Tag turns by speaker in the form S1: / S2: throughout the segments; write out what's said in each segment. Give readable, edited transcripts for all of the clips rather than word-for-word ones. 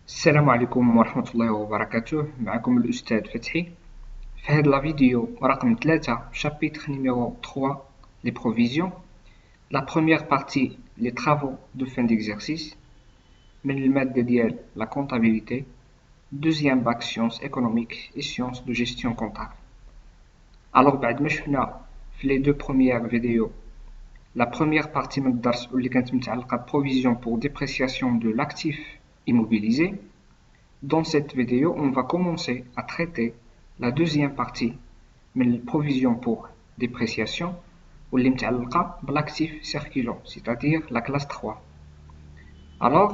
S1: السلام عليكم ورحمة الله وبركاته. معكم الأستاذ فتحي. في هذا الفيديو رقم 3 chapitre numéro 3 les provisions. La première partie les travaux de fin d'exercice من المادة ديال la comptabilité. Deuxième bac sciences économiques et sciences de gestion comptable. Alors بعد ما شفنا في les deux premières vidéos la première partie من الدرس واللي كانت متعلقة provision pour dépréciation de l'actif immobilisé. Dans cette vidéo, on va commencer à traiter la deuxième partie, mais les provisions pour dépréciation, ou l'actif circulant, c'est-à-dire la classe 3. Alors,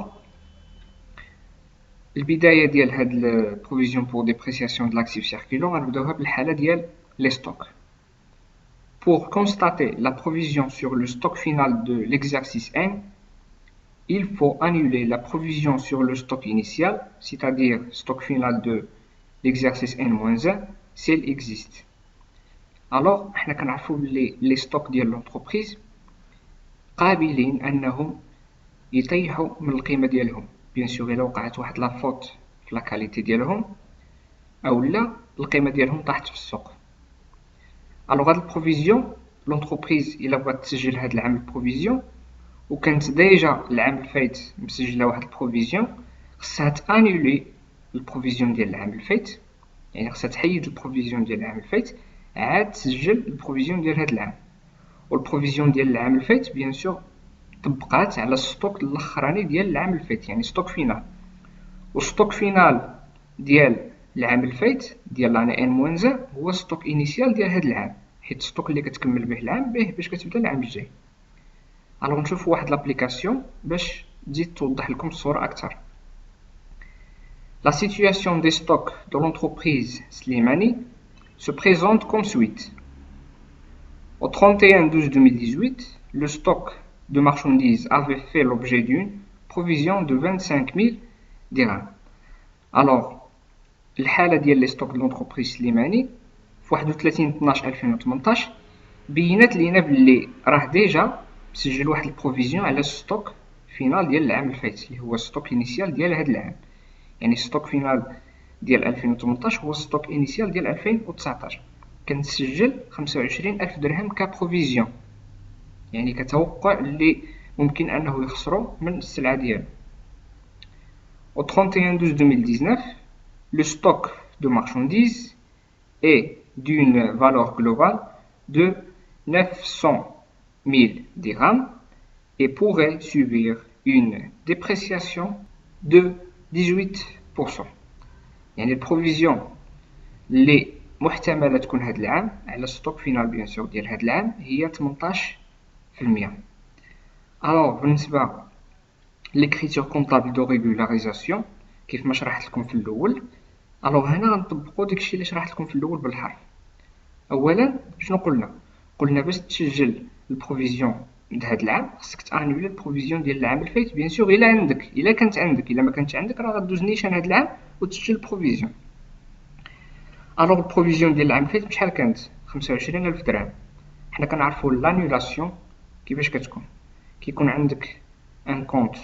S1: البداية ديال هاد البروفيزيون pour dépréciation de l'actif circulant غنبداوها بالحالة ديال les stocks. Pour constater la provision sur le stock final de l'exercice 1, il faut annuler la provision sur le stock initial, c'est-à-dire stock final de l'exercice N-1, si elle existe. Alors, nous connaissons les stocks de l'entreprise قابلين أنهم يطيحوا من القيمة ديالهم. Bien sûr, إلا وقعت واحد لا فوت في لا كاليتي ديالهم أو لا القيمة ديالهم طاحت في السوق. Alors هاد البروفيزيون l'entreprise إلا بغات تسجل هاد العام البروفيزيون وكانت ديجا العام الفايت مسجله واحد البروفيزيون، خصها تانولي البروفيزيون ديال العام الفايت، يعني خصها تحيد البروفيزيون ديال العام الفايت عاد تسجل البروفيزيون ديال هاد العام. والبروفيزيون ديال العام الفايت بيان سور طبقات على الستوك الاخراني ديال العام الفايت، يعني ستوك فينال. والستوك فينال ديال العام الفايت ديال لاني ان موانزا هو ستوك انيسيال ديال هاد العام، حيت الستوك اللي كتكمل به العام به باش كتبدا العام الجاي. Alors نشوفوا واحد l'application باش تزيد توضح لكم الصورة أكثر. La situation des stocks de l'entreprise Slimani se présente comme suit. Au 31/12/2018, le stock de marchandises avait fait l'objet d'une provision de 25 000 dirhams. Alors, الحالة ديال لي ستوك de l'entreprise Slimani في 31/12/2018 بينات لينا بلي راه ديجا مسجل واحد البروفيزيون على الستوك فينال ديال العام الفايت اللي هو الستوك انيسيال ديال هذا العام، يعني الستوك فينال ديال 2018 هو الستوك انيسيال ديال 2019 كنسجل 25,000 درهم كبروفيزيون، يعني كتوقع اللي ممكن انه يخسروا من السلعه ديالو. Au 31/12/2019, le stock de marchandises est d'une valeur globale de 900 000 dirhams et pourrait subir une dépréciation de 18%. يعني البروفيزيون اللي محتملة تكون هاد العام على الستوك فينال بيان سور ديال هاد العام هي 18%. الوغ بالنسبة ليكريتور كونطابل دو ريغولاريزاسيون كيف ما شرحت لكم في الاول، الوغ هنا غنطبقوا داكشي اللي شرحت لكم في الاول بالحرف. اولا شنو قلنا باش تسجل البروفيزيون د هاد العام خصك تانولي البروفيزيون ديال العام الفايت بيان سور الا كانت عندك، الا ما كانتش عندك راه غدوز نيشان هاد العام وتسجل البروفيزيون. الوغ البروفيزيون ديال العام الفايت بشحال كانت؟ 25,000 درهم. حنا كنعرفوا لانولاسيون كيفاش كتكون، كيكون عندك ان كونط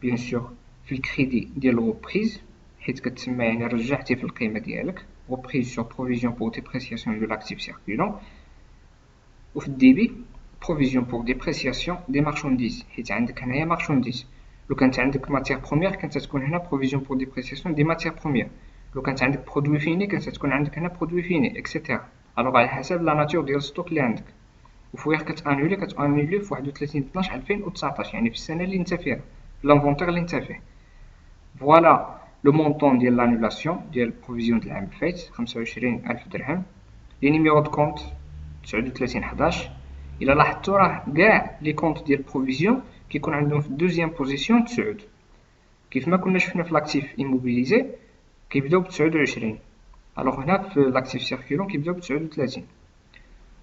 S1: بيان سور في الكريدي ديال الغوبريز حيت كتسمى يعني رجعتي في القيمه ديالك غوبريز سور بروفيزيون بور ديبريسياسيون دو لاكتيف سيركولون، وفي الديبي provision pour dépréciation des marchandises حيت عندك هنايا marchandises. لو كانت عندك ماتير بروميير كانت تكون هنا provision pour dépréciation des matières premières. لو كانت عندك برودوي فيني كانت تكون عندك هنا برودوي فيني اكسيتيرا. الوغ على حسب لا ناتور ديال الستوك اللي عندك، وفويغ كتانولي في 31/12/2019 يعني في السنه اللي انت فيها، في لانفونتير اللي انت فيه. فوالا لو مونطون ديال لانولاسيون ديال البروفيزيون ديال العام الفايت 25,000 درهم. لي نيميرو دو كونط 39/11. إلا لاحظتوا راه كاع لي كونط ديال البروفيزيون كيكون عندهم في الدوزيام بوزيسيون 9 كيف ما كنا شفنا في لاكتيف ايموبيليزي كيبداو ب 29. الوغ هنا في لاكتيف سيركولون كيبداو ب 39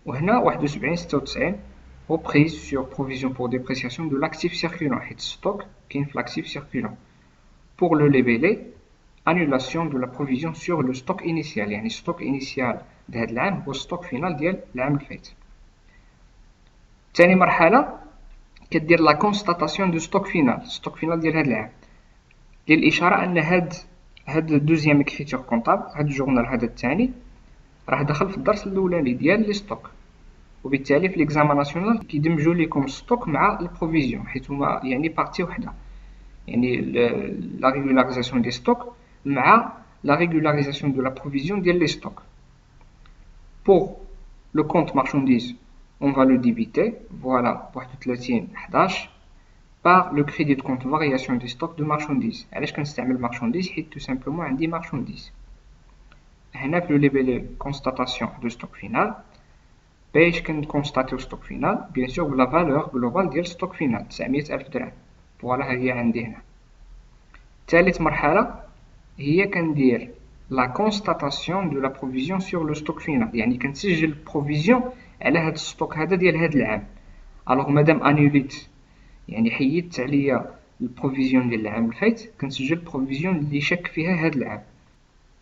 S1: وهنا 71/96 هو بريز سور بروفيزيون بور ديبريسياسيون دو لاكتيف سيركولون حيت ستوك كاين في لاكتيف سيركولون. بور لو ليبيلي annulation de la provision sur le stock initial، يعني ستوك انيسيال د هاد العام هو ستوك فينال ديال العام الفايت. ثاني مرحله كدير لا كونستاتاسيون دو ستوك فينال، ستوك فينال ديال هاد العام. ديال الاشاره ان هاد دوزيام اكريتور كونطابل، هاد الجورنال هذا الثاني راه دخل في الدرس الاولاني ديال لي ستوك، وبالتالي في ليكزامان ناسيونال كيدمجوا لكم ستوك مع البروفيزيون حيت هما يعني بارتي وحده، يعني لا ريغولاريزاسيون دي ستوك مع لا ريغولاريزاسيون دو لا بروفيزيون ديال لي ستوك. pour le compte marchandise on va le débiter voilà 31 par le crédit de compte variation des stocks de marchandises. علاش كنستعمل marchandise حيت tout simplement عندي marchandise. هنا في le label constatation de stock final باش كنكونستاتيو ستوك فينال بيان سور بلا فالور جلوبال ديال ستوك فينال 900,000 درهم. فوالا هي عندي هنا. ثالث مرحله هي كندير لا كونستاتاسيون دو لا بروفيزيون سور لو ستوك فينال، يعني كنسجل البروفيزيون على هاد الستوك هذا ديال هاد العام. الوغ مادام انوليت يعني حيدت عليا البروفيزيون ديال العام الفايت، كنسجل البروفيزيون اللي شك فيها هاد العام.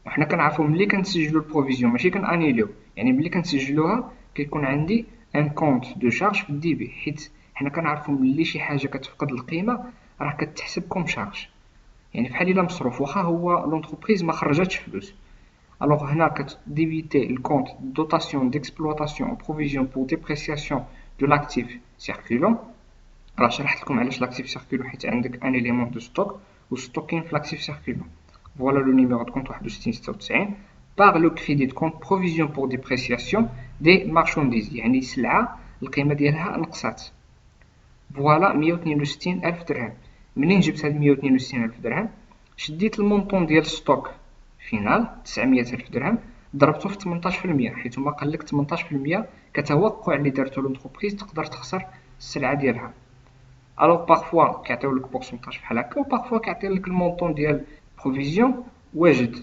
S1: وحنا كنعرفوا ملي كنسجلوا البروفيزيون ماشي كنانيليو، يعني ملي كنسجلوها كيكون عندي ان كونط دو شارج في الدي بي، حيت حنا كنعرفوا ملي شي حاجه كتفقد القيمه راه كتحسب كوم شارج، يعني بحال الا مصروف واخا هو لونتربريز ما خرجتش فلوس. الوغ هنا كتديبيتي الكونط دوتاسيون ديكسبلوطاسيون او بروفيزيون بور ديبريسياسيون دو لاكتيف سيركولون. راه شرحت لكم علاش لاكتيف سيركولون، حيت عندك ان اليمون دو ستوك والستوك كاين في لاكتيف سيركولون. Voilà le numéro de compte 6196 par le crédit de compte provision pour dépréciation des marchandises، يعني سلعة القيمة ديالها نقصات. فوالا 162,000 درهم. منين جبت هاد 162,000 درهم؟ شديت المونطون ديال ستوك فينال 900,000 درهم ضربته في 18%، حيت هما قال لك 18% كتوقع اللي دارتو لونتربريز تقدر تخسر السلعة ديالها. الوغ بارفوا كيعطيو لك بورسونتاج بحال هكا، وبارفوا كيعطي لك المونطون ديال provision واجد.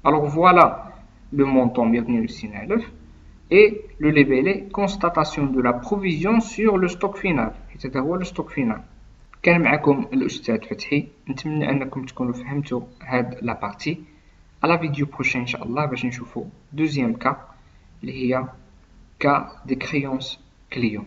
S1: Alors voilà le montant 162,000 et le labelé constatation de la provision sur le stock final، حيت هذا هو الستوك فينال. كان معكم الأستاذ فتحي، نتمنى أنكم تكونوا فهمتوا هاد لا بارتي. على فيديو بروشين إن شاء الله باش نشوفوا دوزيام كا اللي هي كا دي كريونس كليون.